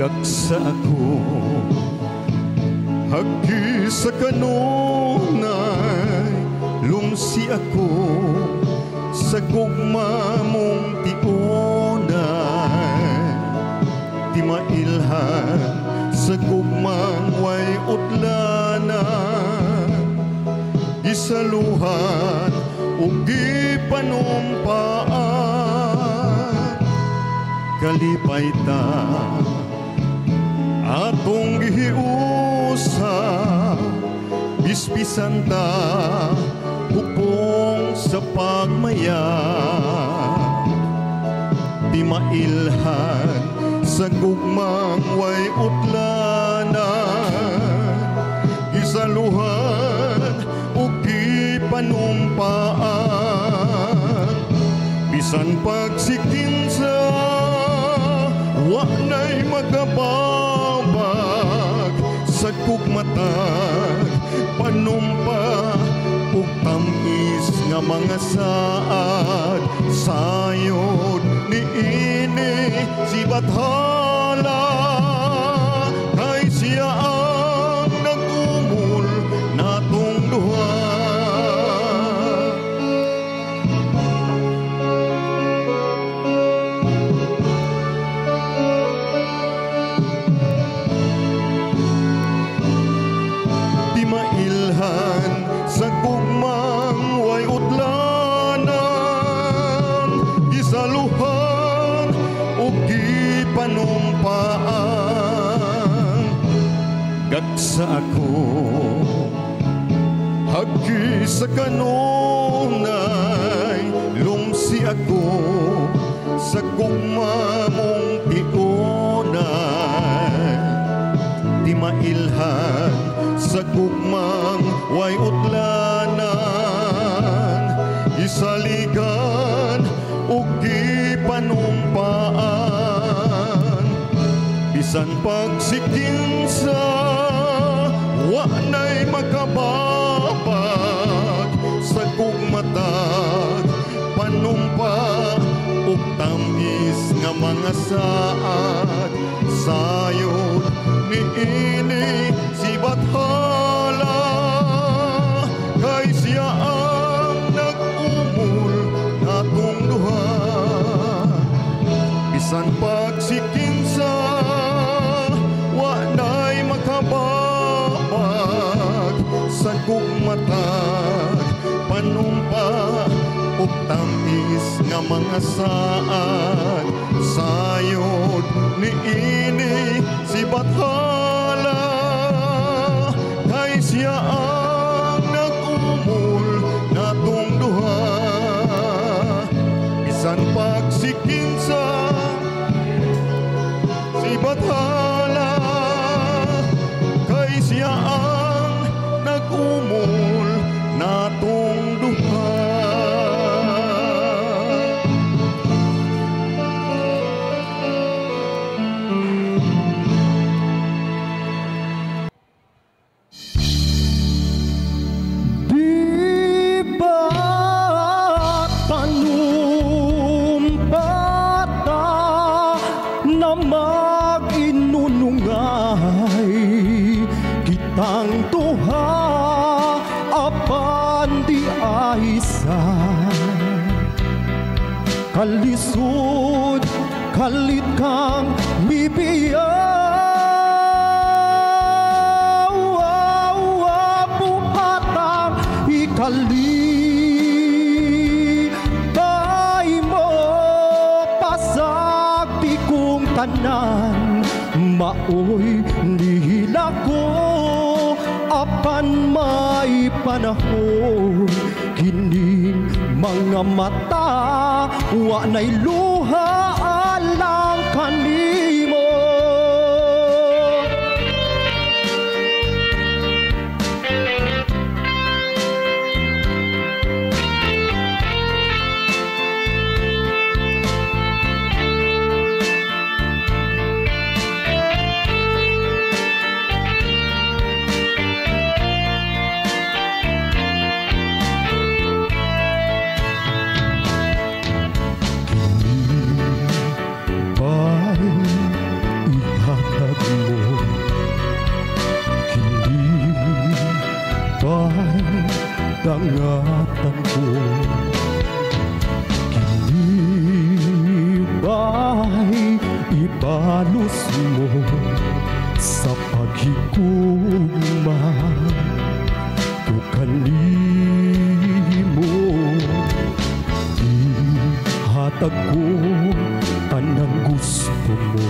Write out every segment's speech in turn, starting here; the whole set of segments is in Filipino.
Gagsa ako hagi sa kanunay, lumsi ako sa gugma mong tionay. Di mailhan sa gugmang way utlanan, gisaluhan o gipanumpaan. Kalipay ta atong gihiusa, bispisan ta hupong sa pagmaya. Di mailhan sa gugmang way utlanan, gisaluhan o gipanumpaan. Bisan pagsikinsa wa na'y magababag sa gugmatag panumpa ug tamis nga mga saad. Sayod ni ini si Bathala, kay siya ang nag-umul natong duha. Sa gugmang way utlanan, gisaluhan o gipanumpaan. Gagsa ako hagi sa kanunay, lumsi ako sa gugma mong tionay. Di mailhan sa gugmang way utlanan, isaligan o gipanumpaan. Bisan pagsikinsa wa na'y makababag sa gugmatag panumpa ug tamis nga mga saad. Sayod ni ini si Bathala, kay siya ang nag-umul natong duha. Bisan pagsikinsa wa na'y makababag sa gugmatag panumpa ug tamis nga mga saad. Sayod ni ini si Bathala, kay siya ang nag-umul natong duha. Bisan pagsikinsa si Bathala, kay siya ang nag-umul natong duha. Kalisod, kalit kang mibiyaw, buhatang ikalipay mo, pasagti kong tanan, maoy nila ko, apan may panahon, kining mga mata, wa na'y luha alang kanimo. dangatan ko. Kinibay ibalos mo sa paghigugma ko kanimo. Ihatag ko tanang gusto mo,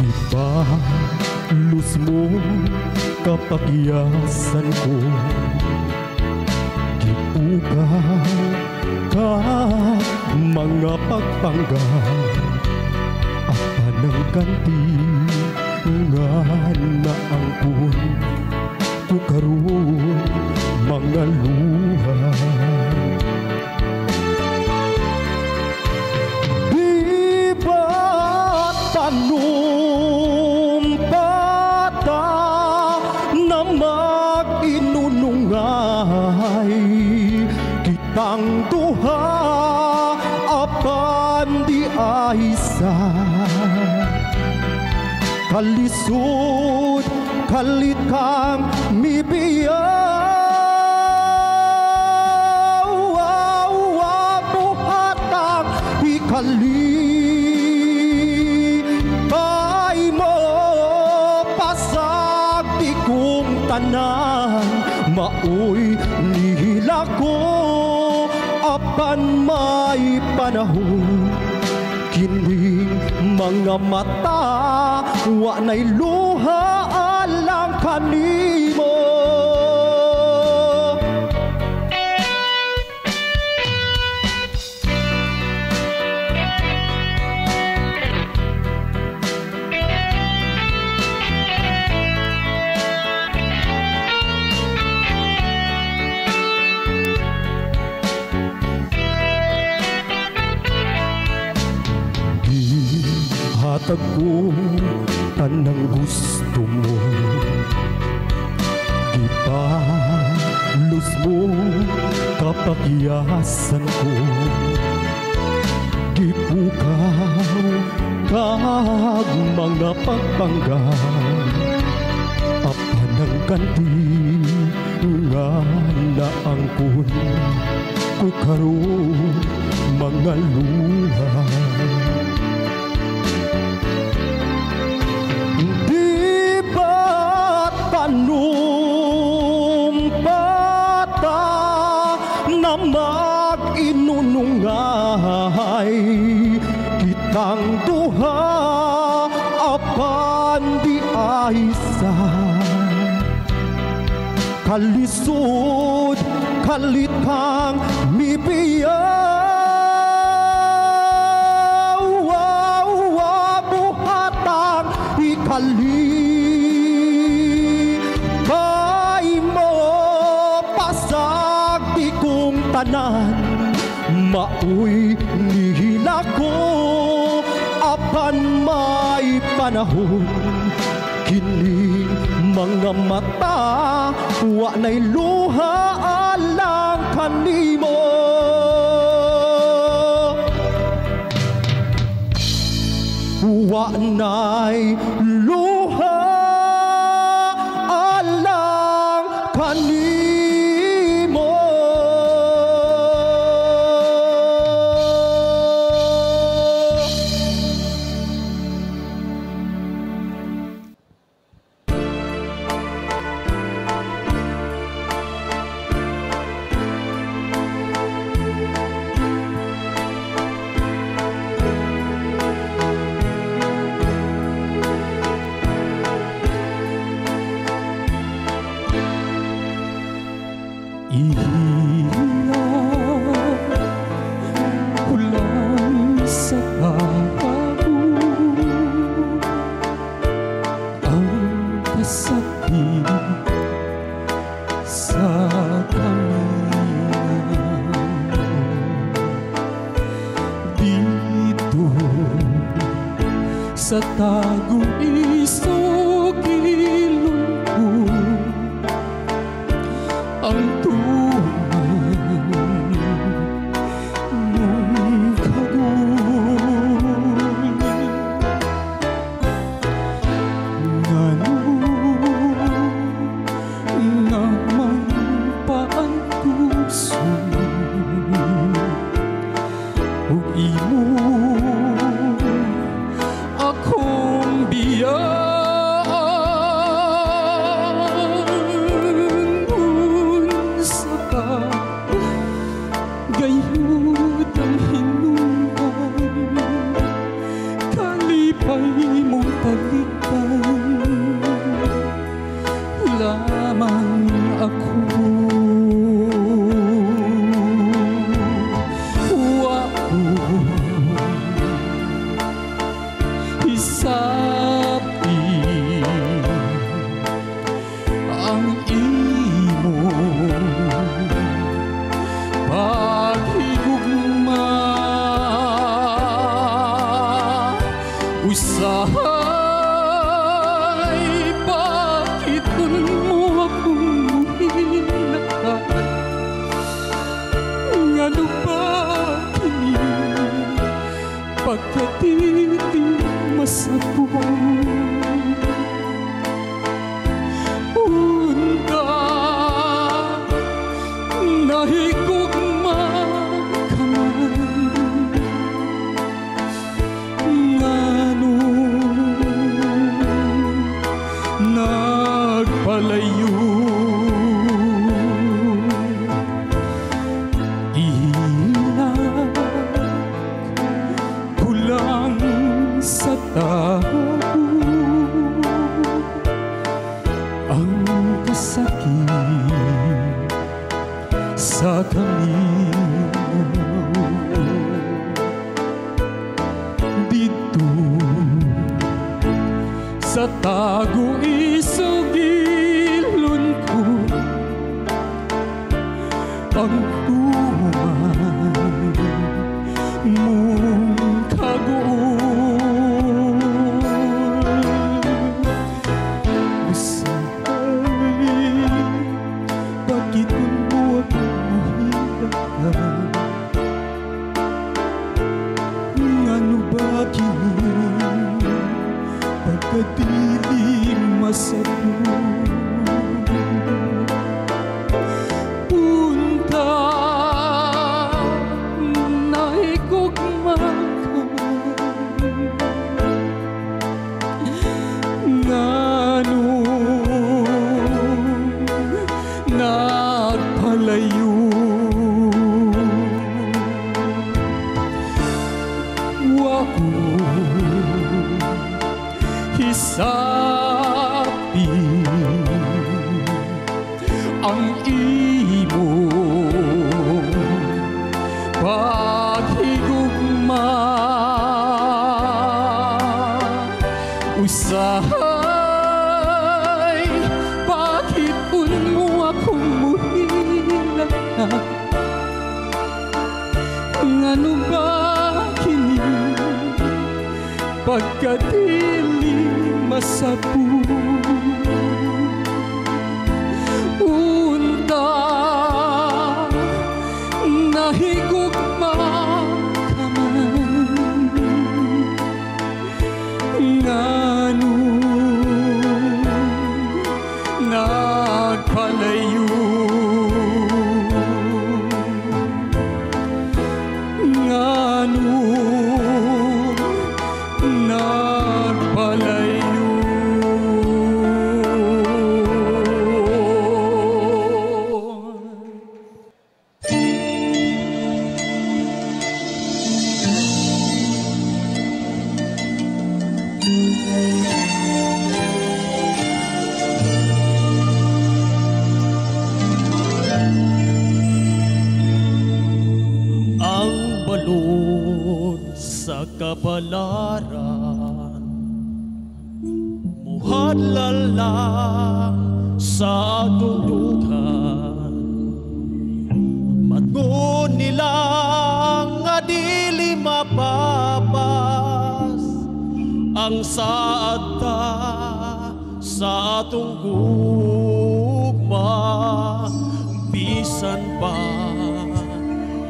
ibalos mo kapagyasan ko. Gipugaw ka mga pagpanggap at panangkanti nga naangkon ko karon mga luha. Di ba't tanumpata na mag-inunungay kitang duha apan di aysa. Kalisod kalit kang mibiyaw, buhatang ikalipay mo pasag di kong tanan. Maoy nihila ko apan may panahon. Kining mga mata wa na'y luha alang kanimo. Hatag ko tanang gusto mo, ipalos mo kapagyasan ko. Gipukaw kag mga pagpanggap at panangkanti nga naangkon ko karon mga luha. Tanumpata na mag-inunungay kitang duha apan di aysa. Kalisod kalit kang mibiyaw, buhatang ikalipay mo pasag di kong tanan. Maoy nihila ko apan may panahon. Kining mga mata wa na'y luha alang kanimo. Wa na'y luha alang kanimo. Sa tagong isog ilungkod ang tuman mong kagul. Ngano naman lamang ako. Isapi ang imo paghigugma, usahay bakit mo akong hinakat, ngano ba kini pagkatiti masapong unta nahigugma kaman, ngano nagpalayo ilag kulang sa tao ang kasakit sa kamino dito sa tago isugilon ko ang tuman mong kagoon. Bakit mo akong mahirapan? Ano ba kini pagkadilim masapong punta nahigugma ngano nagpalayo wako hisapi ang imo paghigugma, usahay bakit mo akong muhilahat, ngano ba kini pagkadili masapong unta nahigugma kaman, ngano nagpalayo ngano nagpalayo. Ang balod sa kabalaran, muhadlal lang sa atong dugan, matngon nila nga dili mapapas ang saata sa atong gugma, bisan pa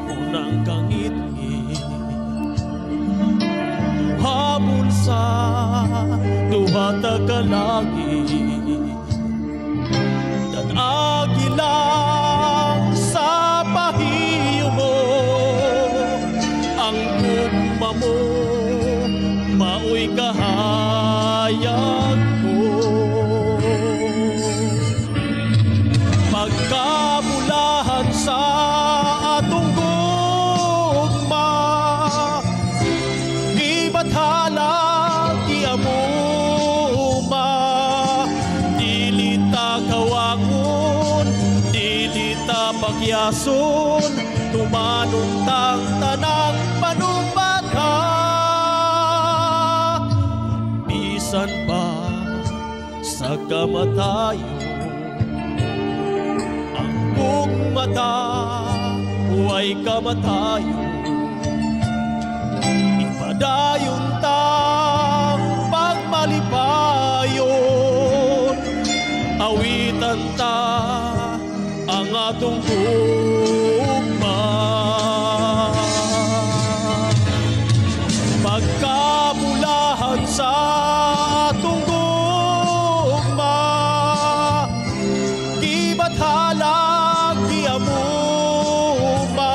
unang kangit-ngit habol sa duhata ka langit, dan agilang sa pahiyo mo ang gugma mo maoy kahayag ko. Pagkamulahan sa atong gugma, ibathala ti amuma, pagyason, tumanuntang tanang panumbata. Bisan pa sa kamatayon, ang mata huway kamatayon. Ipadayon tang pagmalipayon, awitan ta ang atong gugma. Pagkamulahan sa atong gugma, gibathalag giamuma.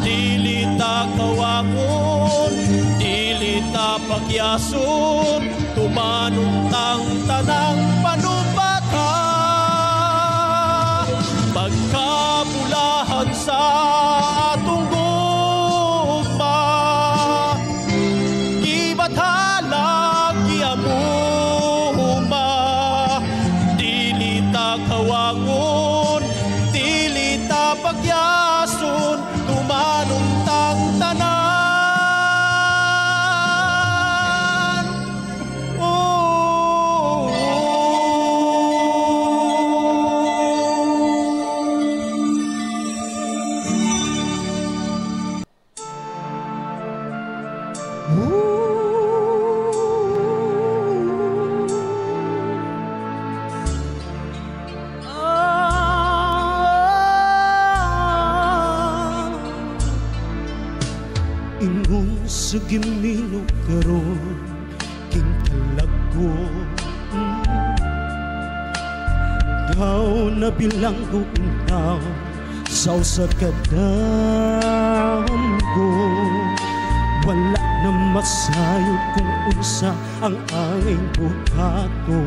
Dili ta kawangon, dili ta pagyason, tumanuntang tanang panumbata. Pagkamulahan sa atong gugma, gibathalag giamuma. Dili ta kawangon, dili ta pagyason, tumanuntang tanan. Ingon sa gimino karon kintalago, daw na bilanggo ang tao sa usa ka damgo. Wala na masayod kung unsa ang angin buhato.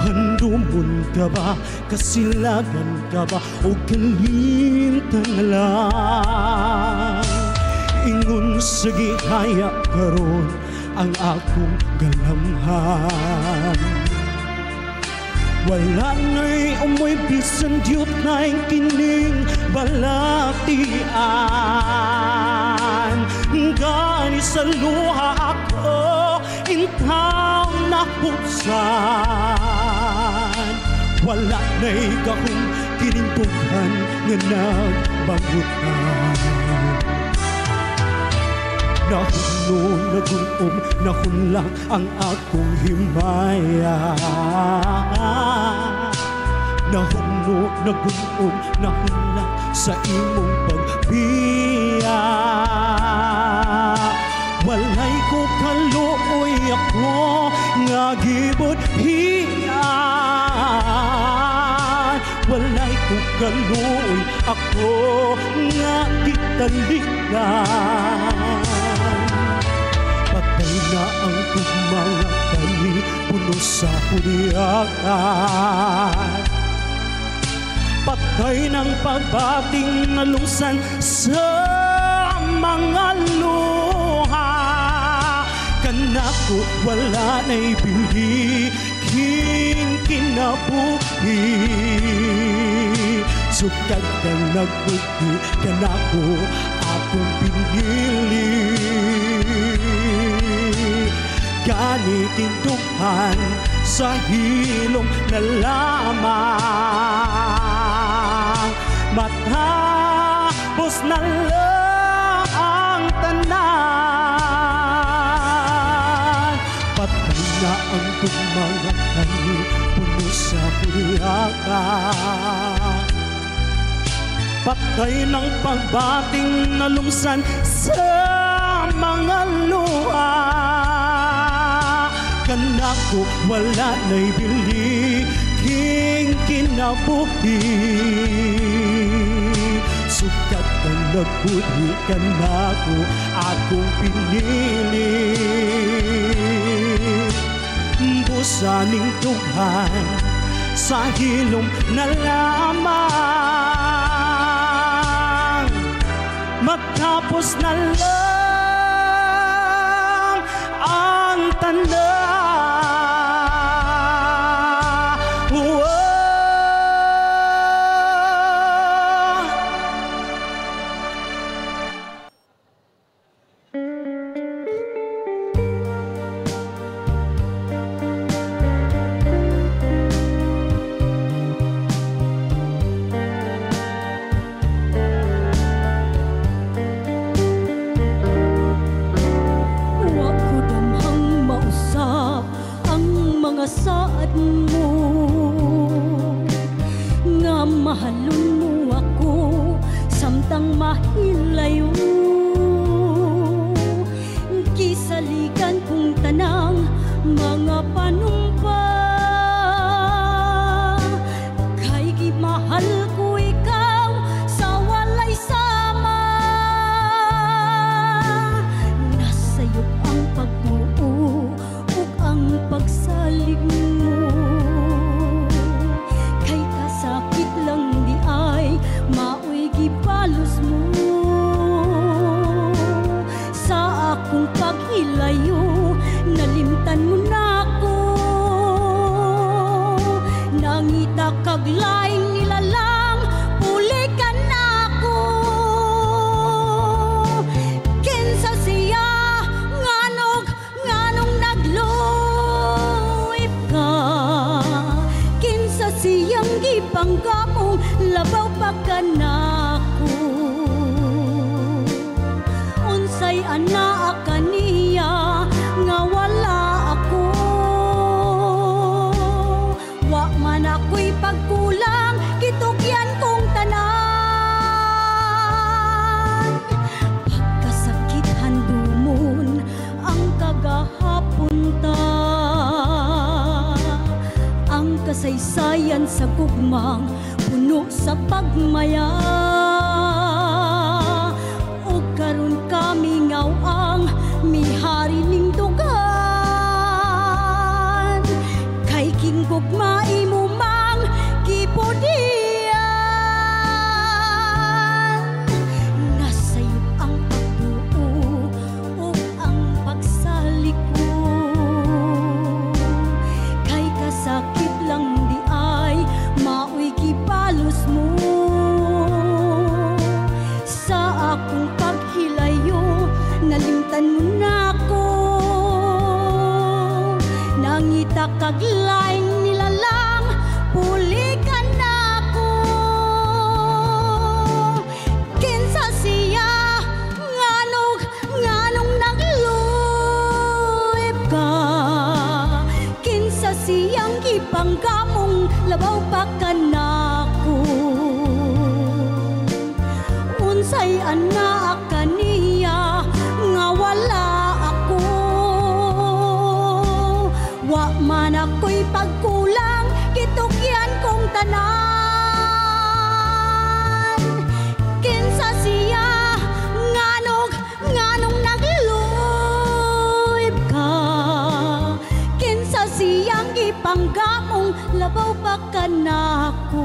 Handumon ka ba, kasilagan ka ba, o kalintang lang? Ingon sa gihaya karon ang akong galamhan. Wala na'y umoy bisan diyot na'y kining balatian. Gani sa luha ako intaw na hutsan. Wala na'y kahong kinintughan nga nagbangutan. Nahuno, nagunom, nahunlang ang akong himaya. Nahuno, nagunom, nahunlang sa imong pagbiya. Walay ko kaluoy ako nga gibot hiyan. Walay ko kaluoy ako nga gitalikan. Patay na ang mga tali, puno sa huriyakan. Patay ng pagbating nalusan sa mga luha. Kanako wala na'y bili, king kinabuhi. Sukat ka nagbuti, kanako akong pinili. Ganitin Tuhan sa hilom na lamang. Matapos na lang ang tanan. Patay na ang mga tani, puno sa huriyakan. Patay ng pagbating nalumsan sa mga luha. Kanako wala na'y bili, king kinabuhi. Sukat ka nagbuhi, kanako akong pinili. Busaning Tuhan sa hilom na lamang. Matapos na lang ang tanan. saad mo, nga mahalon mo ako samtang mahilayo. Kisaligan kong tanang mga panumpa, kay gimahal ko ikaw sa walay sama. Nasa'yo ang pagbuo ug ang pagsalig mo, kay kasakit lang di ay maoy gipalos mo. Sa akong paghilayo, nalimtan mo na ako, nangita kag laing nilalang, pulikan na ako. Kinsa siya nganong nagluip ka, kinsa siyang gipanggapong labaw pa ka na ako. Unsay ana kaniya nga wala ako, wa man ako'y pagkulang, gitukyan kong tanan. Pagkasakit handumon ang kagahapon ta, ang kasaysayan sa gugmang puno sa pagmaya. O karon kami ngaw ang mihari ning dugan, kay kinggugmai mo mang gipudian. Nasa'yo ang pagbuo ug ang pagsalik ko, kay kasakit lang di ay maoy gipalos mo. Sa akong paghilayo, nalimtan mo na ako, nangita kag laing nilalang, pulikan na ako. Kinsa siya nganong nagluip ka, kinsa siyang gipanggamong labaw pa ka na ako. Unsay ana kaniya nga wala ako, wa man ako'y pagkulang, gitukyan kong tanan. Kinsa siya nganong nagluip ka, kinsa siyang gipanggamong labaw pa ka na ako.